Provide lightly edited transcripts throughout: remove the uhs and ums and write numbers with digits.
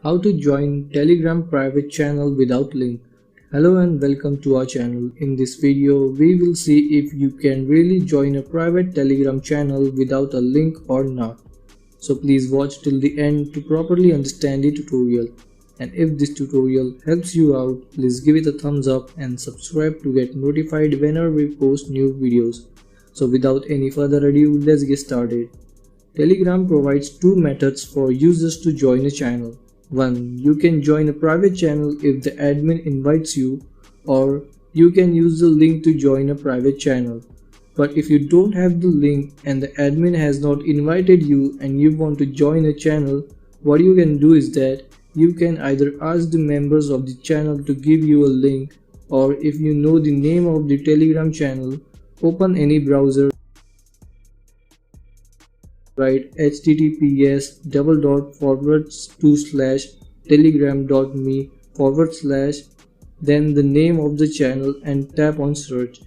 How to join Telegram private channel without link. Hello and welcome to our channel. In this video, we will see if you can really join a private Telegram channel without a link or not. So please watch till the end to properly understand the tutorial. And if this tutorial helps you out, please give it a thumbs up and subscribe to get notified whenever we post new videos. So without any further ado, let's get started. Telegram provides two methods for users to join a channel. 1. You can join a private channel if the admin invites you, or you can use the link to join a private channel. But if you don't have the link and the admin has not invited you and you want to join a channel, what you can do is that you can either ask the members of the channel to give you a link, or if you know the name of the Telegram channel, open any browser, write https://telegram.me/ then the name of the channel and tap on search.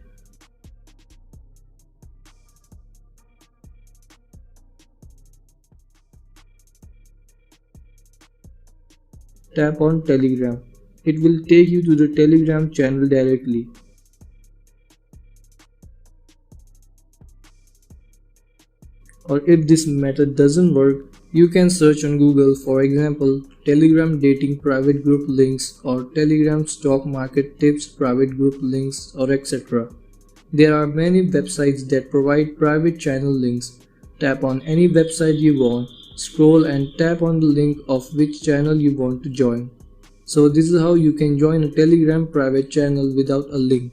Tap on Telegram. It will take you to the Telegram channel directly. Or if this method doesn't work, you can search on Google, for example, Telegram dating private group links or Telegram stock market tips private group links, or etc. There are many websites that provide private channel links. Tap on any website you want, scroll and tap on the link of which channel you want to join. So this is how you can join a Telegram private channel without a link.